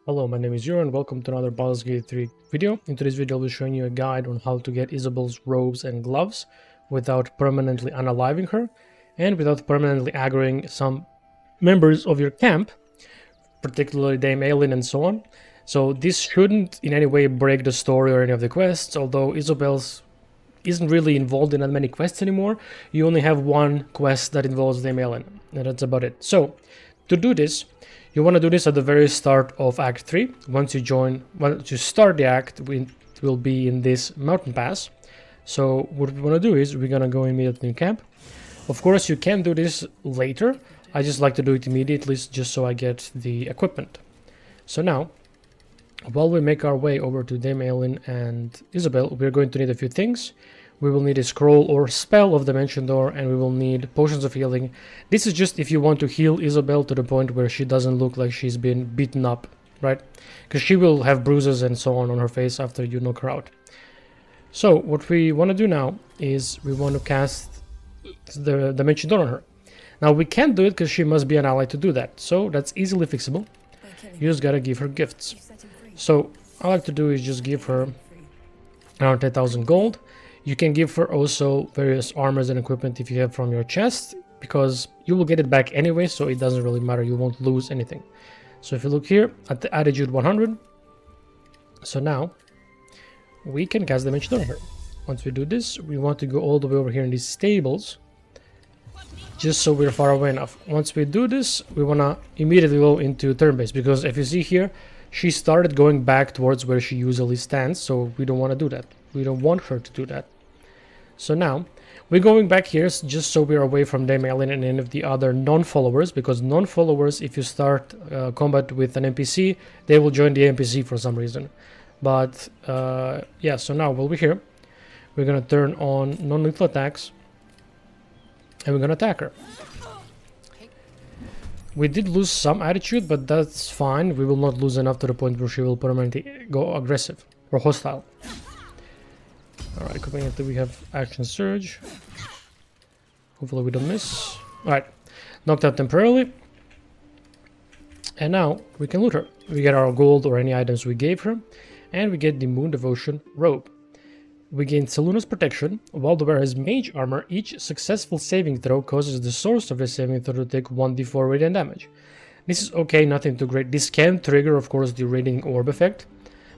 Hello, my name is Euro and welcome to another Baldur's Gate 3 video. In today's video I'll be showing you a guide on how to get Isobel's robes and gloves without permanently unaliving her and without permanently aggroing some members of your camp, particularly Dame Aelin and so on. So this shouldn't in any way break the story or any of the quests, although Isobel's isn't really involved in that many quests anymore. You only have one quest that involves Dame Aelin, and that's about it. So to do this, you want to do this at the very start of Act 3. Once you start the act, it will be in this mountain pass. So what we want to do is we're going to go immediately in camp. Of course, you can do this later. I just like to do it immediately just so I get the equipment. So now, while we make our way over to Dame Aelin and Isobel, we're going to need a few things. We will need a scroll or spell of Dimension Door, and we will need potions of healing. This is just if you want to heal Isobel to the point where she doesn't look like she's been beaten up, right? Because she will have bruises and so on her face after you knock her out. So what we want to do now is we want to cast the Dimension Door on her. Now we can't do it because she must be an ally to do that, so that's easily fixable. You just gotta give her gifts. So all I like to do is just give her around 10,000 gold. You can give her also various armors and equipment if you have from your chest, because you will get it back anyway, so it doesn't really matter, you won't lose anything. So if you look here at the attitude 100, so now we can cast Dimension Door on her. Once we do this, we want to go all the way over here in these stables, just so we're far away enough. Once we do this, we want to immediately go into turn-based, because if you see here, she started going back towards where she usually stands, so we don't want to do that. We don't want her to do that. So now, we're going back here just so we're away from Dame Aelin and any of the other non-followers, because non-followers, if you start combat with an NPC, they will join the NPC for some reason. But yeah, so now while we're here, we're going to turn on non-lethal attacks, and we're going to attack her. We did lose some attitude, but that's fine. We will not lose enough to the point where she will permanently go aggressive or hostile. Alright, conveniently we have action surge. Hopefully we don't miss. Alright, knocked out temporarily. And now we can loot her. We get our gold or any items we gave her. And we get the Moon Devotion robe. We gain Seluna's protection. While the wearer has mage armor, each successful saving throw causes the source of the saving throw to take 1d4 radiant damage. This is okay, nothing too great. This can trigger, of course, the radiant orb effect.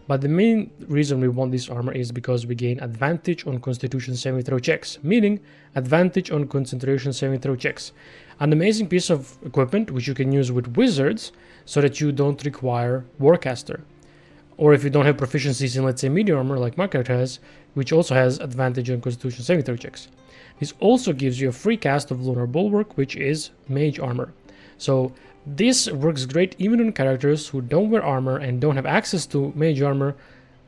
But the main reason we want this armor is because we gain advantage on constitution saving throw checks, meaning advantage on concentration saving throw checks. An amazing piece of equipment which you can use with wizards so that you don't require Warcaster. Or if you don't have proficiencies in, let's say, media armor like my character has, which also has advantage on constitution saving throw checks. This also gives you a free cast of Lunar Bulwark, which is mage armor. So this works great even on characters who don't wear armor and don't have access to mage armor,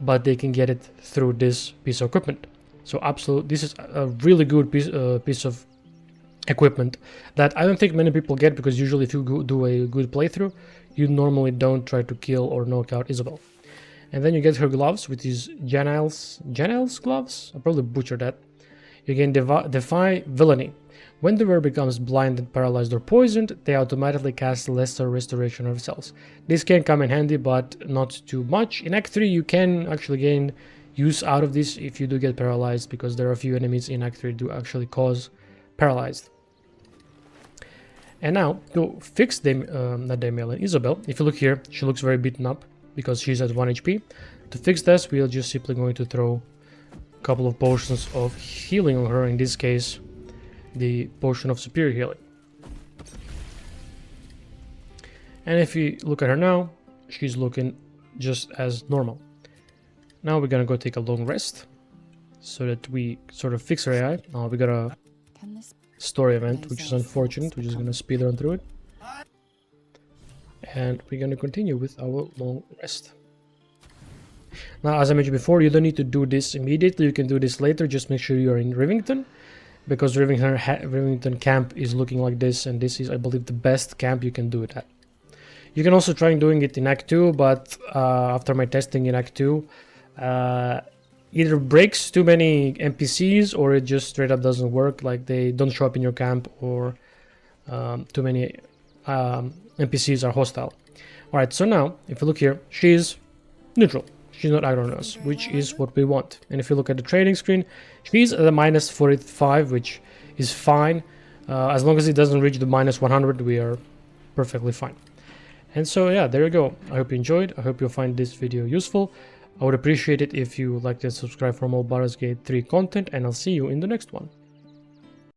but they can get it through this piece of equipment. So absolutely, this is a really good piece of equipment that I don't think many people get, because usually if you do a good playthrough, you normally don't try to kill or knock out Isobel. And then you get her gloves, which is Janelle's gloves? I probably butchered that. You can defy villainy. When the wearer becomes blinded, paralyzed, or poisoned, they automatically cast lesser restoration of cells. This can come in handy, but not too much. In Act 3, you can actually gain use out of this if you do get paralyzed, because there are a few enemies in Act 3 do actually cause paralyzed. And now, to fix not Dame Aelin, Isobel, if you look here, she looks very beaten up, because she's at 1 HP. To fix this, we are just simply going to throw a couple of potions of healing on her, in this case, the potion of superior healing. And if you look at her now, she's looking just as normal. Now we're gonna go take a long rest, so that we sort of fix her AI. We got a story event, which is unfortunate. We're just gonna speed run through it. And we're going to continue with our long rest. Now, as I mentioned before, you don't need to do this immediately. You can do this later. Just make sure you're in Rivington, because Rivington camp is looking like this, and this is, I believe, the best camp you can do it at. You can also try doing it in Act 2, but after my testing in Act 2, either breaks too many NPCs, or it just straight up doesn't work, like they don't show up in your camp, or too many NPCs are hostile. Alright, so now, if you look here, she's neutral. She's not aggro on us, which is what we want. And if you look at the trading screen, she's at a minus 45, which is fine. As long as it doesn't reach the minus 100, we are perfectly fine. And so yeah, there you go. I hope you enjoyed. I hope you'll find this video useful. I would appreciate it if you liked and subscribe for more Baldur's Gate 3 content, and I'll see you in the next one.